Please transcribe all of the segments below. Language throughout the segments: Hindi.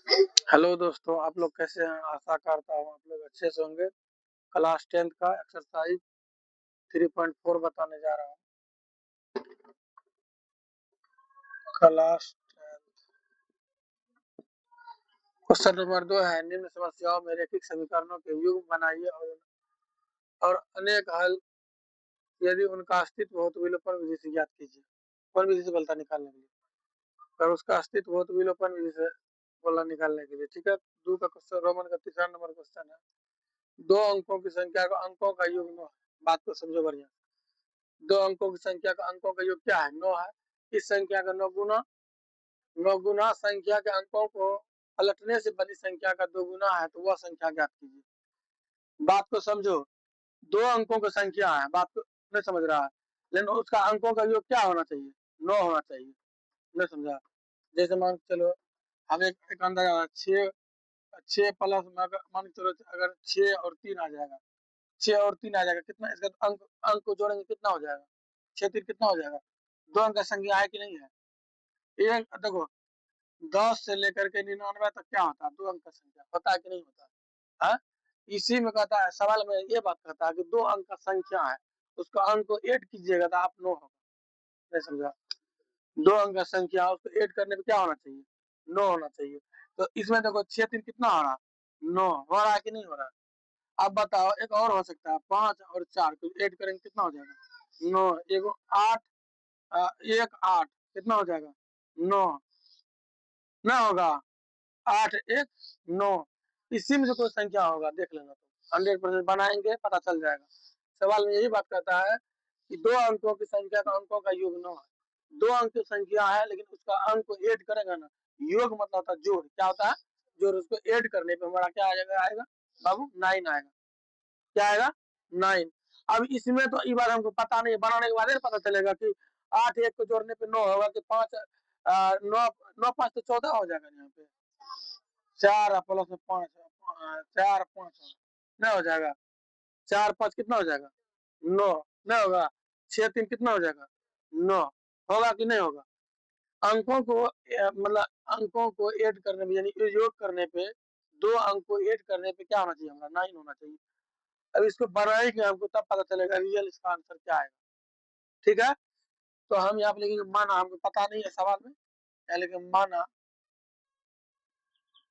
हेलो दोस्तों, आप लोग कैसे हैं? आशा करता हूँ आप लोग अच्छे से होंगे। क्लास 10th का एक्सरसाइज 3.4 बताने जा रहा हूँ। क्लास 10 क्वेश्चन नंबर 2 है, निम्न समस्याओं में रैखिक समीकरणों के युग्म बनाइए और अनेक हल यदि उनका अस्तित्व हो तो विलोपन विधि से ज्ञात कीजिए। कौन विधि से बलता निकालने के लिए? अगर उसका अस्तित्व हो तो विलोपन विधि से बोला निकालने के लिए। ठीक है। 2 का क्वेश्चन, रोमन का तीसरा नंबर क्वेश्चन है। दो अंकों की संख्या का अंकों का युग्म है। बात को समझो बढ़िया। दो अंकों की संख्या का अंकों का योग क्या है? 9 है। इस संख्या का 9 गुना संख्या के अंकों को पलटने से बनी संख्या का 2 गुना है, तो वह संख्या ज्ञात कीजिए। बात को समझो। दो अंकों की संख्या है, बात को नहीं समझ रहा है, लेकिन उसका अंकों का योग क्या होना चाहिए? 9 होना चाहिए। नहीं समझा? जैसे मान के चलो, हम एक अंदर 6 प्लस मान के चलो, अगर 6 और 3 आ जाएगा, 6 और 3 आ जाएगा, कितना इसका अंक अंक को जोड़ेंगे कितना हो जाएगा? 6 3 कितना हो जाएगा? दो अंक का संख्या है कि नहीं है? एक देखो, 10 से लेकर के 99 तक क्या होता है? दो अंक का संख्या होता है कि नहीं होता? हाँ। इसी में कहता है, सवाल में ये बात कहता है कि दो अंक का संख्या है, उसका अंक को ऐड कीजिएगा तो आप 9 होगा। नहीं समझा? दो अंक का संख्या, उसको ऐड करने पे क्या होना चाहिए? 9 होना चाहिए। तो इसमें देखो, 6 3 कितना हो रहा? 9 हो रहा है कि नहीं हो रहा? अब बताओ, एक और हो सकता है, 5 और 4 को ऐड करेंगे कितना हो जाएगा? 9 एगो 8, 1 8 कितना हो जाएगा? 9 ना होगा? 8 1 9। इसी में जो कोई संख्या होगा देख लेना, तो 100% बनाएंगे, पता चल जाएगा। सवाल में यही बात कहता है कि दो अंकों की संख्या का अंकों का योग 9 है। दो अंक की संख्या है, लेकिन उसका अंक को ऐड करेगा ना। योग मतलब होता है जोड़। क्या होता है? जोड़। उसको ऐड करने पे हमारा क्या आएगा बाबू? 9 आएगा। क्या आएगा? 9। अब इसमें तो ये बात हमको पता नहीं, बनाने के बाद पता चलेगा कि 8 1 को जोड़ने पे 9 होगा कि 5 9 9 5 तो 14 हो जाएगा यहाँ पे। 4 प्लस 5 4 5 नहीं हो जाएगा? 4 5 कितना हो जाएगा? 9 नहीं होगा? 6 3 कितना हो जाएगा? 9 होगा कि नहीं होगा? अंकों को मतलब अंकों को ऐड करने में, यानी योग करने पे, दो अंक को ऐड करने पे क्या होना चाहिए? हमारा 9 होना चाहिए। अब इसको बनाएंगे हमको, तब पता चलेगा रियल इसका आंसर क्या आएगा। ठीक है। तो हम यहाँ पे लिखेंगे माना। हमको पता नहीं है सवाल में क्या लिखेंगे। माना,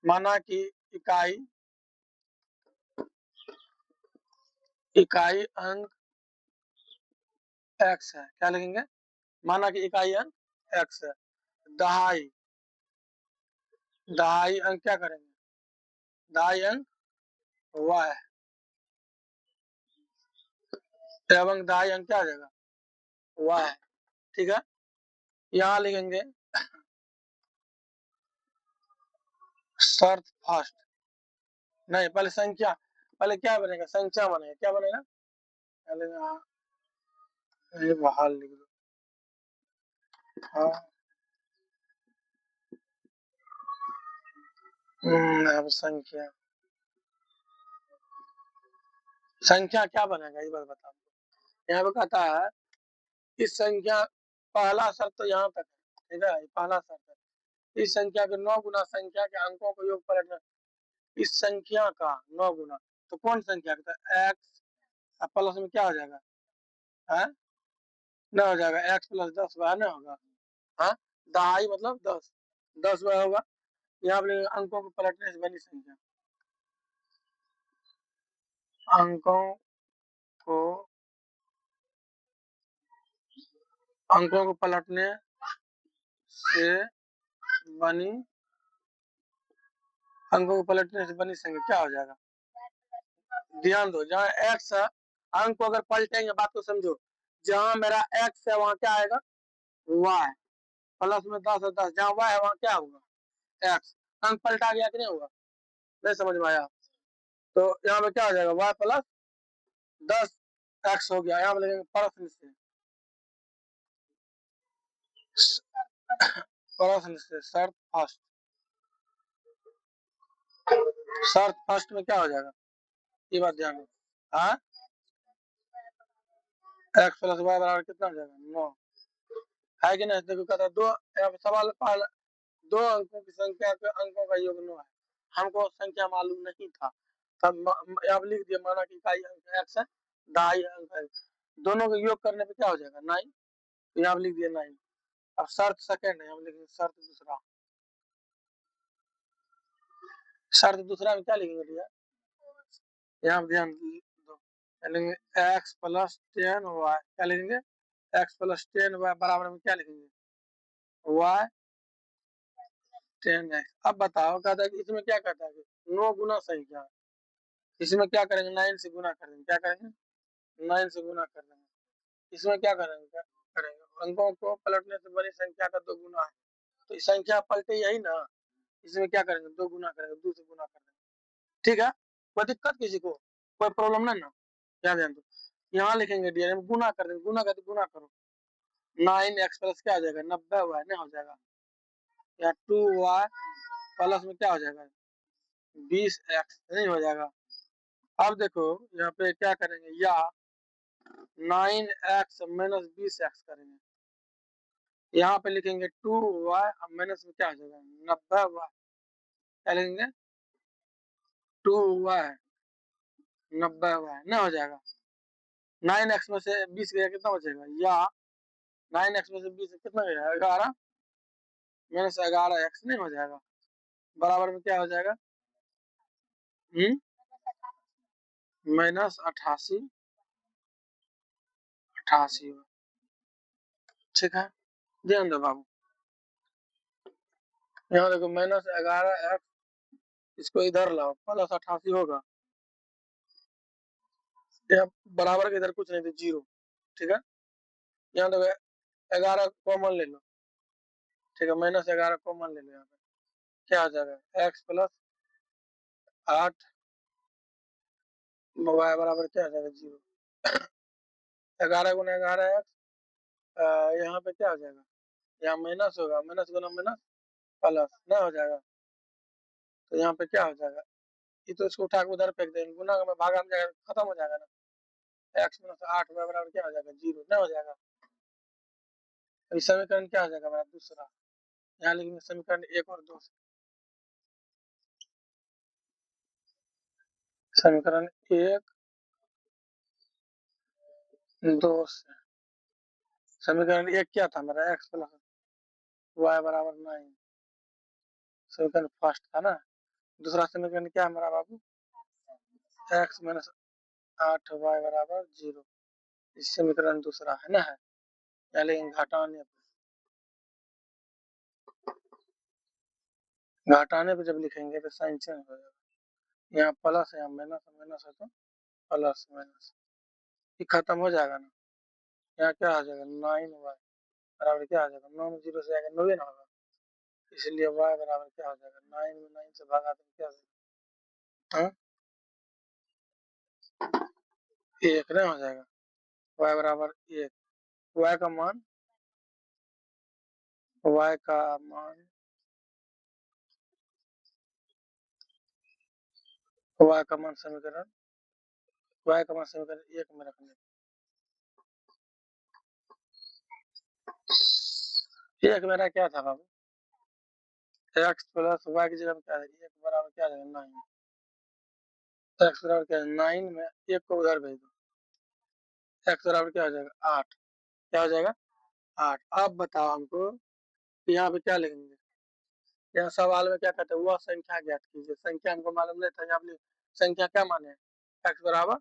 माना की इकाई इकाई अंक x है। क्या लिखेंगे? माना की इकाई अंक x है। दहाई, दहाई अंक क्या करेंगे? दहाई अंक y एवं दहाई अंक क्या आ जाएगा? y। ठीक है। यहाँ लिखेंगे शर्त फर्स्ट। नहीं, पहले संख्या, पहले क्या बनेगा? संख्या बनेगा। क्या बनेगा? पहले ये बहाल लिख दो। हाँ। अब संख्या, संख्या क्या बनेगा ये बात बताओ। यहाँ पे कहता है इस संख्या, पहला शर्त तो यहाँ तक है। ठीक है, पहला शर्त है, इस संख्या के 9 गुना संख्या के अंकों को योग पलटना। इस संख्या का 9 गुना, तो कौन संख्या का? एक्स प्लस में क्या हो जाएगा? है ना, हो जाएगा एक्स प्लस 10 वाई ना होगा? हाँ। दहाई मतलब 10, 10 वाई होगा। यहाँ पे अंकों को पलटने से बनी संख्या, अंकों को अंकों को पलटने से बनी अंकों को पलटने से बनी संख्या क्या हो जाएगा? ध्यान दो, जहाँ एक्स है, अंक को अगर पलटेंगे, बात को समझो। जहाँ मेरा एक्स है वहां क्या आएगा? वाई। प्लस में 10 और 10, जहाँ वाई है वहां क्या होगा? एक्स। अंक पलटा गया कि नहीं होगा? नहीं समझ में आया? तो यहाँ पे क्या हो जाएगा? वाई प्लस 10 एक्स हो गया। यहाँ पे लिखेंगे प्रश्न से, प्रश्न से शर्त फर्स्ट। शर्त फर्स्ट में क्या हो जाएगा? ये बात ध्यान दो। हाँ, एक्स प्लस वाई बराबर कितना हो जाएगा? 9 है कि नहीं? देखो कहता दो, सवाल पहला 2 अंकों की संख्या के अंकों का योग 9 है। हमको संख्या मालूम नहीं था, तब अब लिख दिया, माना कि इकाई अंक x है, दहाई अंक है, दोनों का योग करने पे क्या हो जाएगा 9, तो यहाँ लिख दिया 9। अब शर्त सेकंड है, हम लिखेंगे शर्त दूसरा। शर्त दूसरा में क्या लिखेंगे भैया, यहाँ ध्यान दो, लिखेंगे x प्लस 10y, क्या लिखेंगे x प्लस 10y बराबर में क्या लिखेंगे y 10x। अब बताओ, कहता है कि इसमें क्या कहता है कि 9 गुना संख्या, इसमें क्या करेंगे 9 से गुना कर देंगे, क्या करेंगे 9 से गुना कर देंगे। इसमें क्या करेंगे, क्या करेंगे, अंकों को पलटने से बड़ी संख्या का 2 गुना है, तो इस संख्या पलटे यही ना, इसमें क्या करेंगे 2 गुना करेंगे, 2 से गुना कर देंगे। ठीक है, कोई दिक्कत किसी को, कोई प्रॉब्लम नहीं ना, क्या ध्यान दो, यहाँ लिखेंगे डी में गुना कर देंगे, गुना करके गुना करो, 9x प्लस क्या आ जाएगा 90y नहीं हो जाएगा, या 2y प्लस में क्या हो जाएगा 20x नहीं हो जाएगा। अब देखो यहाँ पे क्या करेंगे, या 9x माइनस 20x करेंगे, यहाँ पे लिखेंगे 2y माइनस में क्या हो जाएगा 90y, क्या लिखेंगे 2y 90y नहीं हो जाएगा। 9x में से 20 गया कितना बचेगा, या 9x में से 20 कितना गया 11 माइनस 11x नहीं हो जाएगा, बराबर में क्या हो जाएगा माइनस 88 88। ठीक है, ध्यान दो बाबू, यहाँ देखो माइनस 11x, इसको इधर लाओ प्लस 88 होगा, यहाँ बराबर के इधर कुछ नहीं तो 0। ठीक है, यहाँ देखो 11 कॉमन ले लो, ठीक है माइनस 11 कॉमन ले लो, यहाँ पे क्या आ जाएगा x प्लस 8 y बराबर क्या आ जाएगा 0। 11 गुना 11x, यहाँ पे क्या हो जाएगा, यहाँ माइनस होगा, माइनस गुना माइनस प्लस नहीं हो जाएगा, तो यहाँ पे क्या हो जाएगा, ये तो इसको उठा के उधर फेंक देंगे, गुना में भागा में जाएगा, खत्म हो जाएगा ना, x माइनस 8 y बराबर क्या हो जाएगा 0 नहीं हो जाएगा। इस समीकरण क्या हो जाएगा हमारा दूसरा, यहाँ लिखेंगे समीकरण 1 और 2 समीकरण 1 2 से, समीकरण 1 क्या था मेरा x प्लस y बराबर 9, समीकरण फर्स्ट था ना। दूसरा समीकरण क्या है मेरा बाबू, x माइनस 8y बराबर 0, इस समीकरण दूसरा है ना, है या लेकिन घटाने पे जब लिखेंगे तो साइन चेंज हो जाएगा, यहाँ प्लस है यहाँ माइनस, माइनस है तो प्लस माइनस, ये खत्म हो जाएगा ना, यहाँ क्या आ जाएगा 9y बराबर क्या आ जाएगा, 9 में 0 से आएगा 9 ना होगा, इसलिए y बराबर क्या हो जाएगा 9 में 9 से भागा तो क्या हाँ 1 नहीं हो जाएगा, y बराबर 1, y का मान y का मान y का मान समीकरण y का मान समीकरण 1 में रखने, एक मेरा क्या था बाबू, x प्लस y की जगह पे क्या है 1 बराबर क्या आ जाएगा 9, x बराबर क्या है 9 में 1 को उधर भेज दो, x बराबर क्या हो जाएगा 8, क्या हो जाएगा 8। अब बताओ हमको यहाँ पे क्या लिखेंगे, यहाँ सवाल में क्या कहते हैं, वह संख्या ज्ञात कीजिए, संख्या हमको मालूम नहीं था, यहाँ पे संख्या क्या माने x बराबर,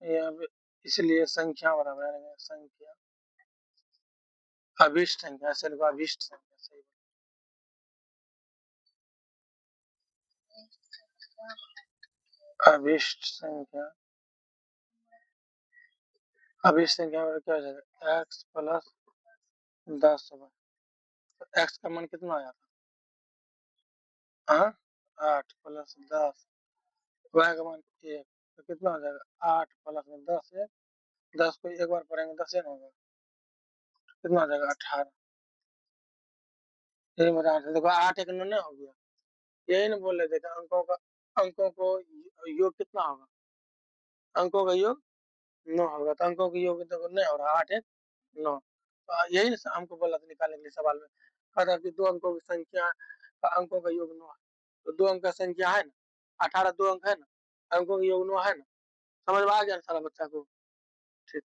यहाँ पे इसलिए संख्या बराबर है संख्या, अभिष्ट संख्या, ऐसे लिखो अभिष्ट संख्या, सही अभिष्ट संख्या, अभिष्ट संख्या में क्या हो जाएगा x प्लस 10, तो x का मान कितना आया था, हाँ 8 प्लस 10, y का मान 1, तो कितना हो जाएगा 8 प्लस में 10 है, 10 को एक बार पढ़ेंगे 10 ना होगा, कितना हो जाएगा 18, यही मेरा आंसर, देखो 8 1 9 हो गया, यही ना बोल रहे थे कि अंकों को योग कितना होगा, अंकों का योग 9 होगा, तो अंकों का योग देखो नहीं हो रहा 8 1 9, तो यही ना हमको बोला था निकालने के लिए सवाल में, कहा था कि 2 अंकों की संख्या का अंकों का योग 9 है। तो 2 अंक का संख्या है ना, 18 2 अंक है ना, अंकों का योग 9 है ना। समझ में आ गया ना सारा बच्चा को? ठीक।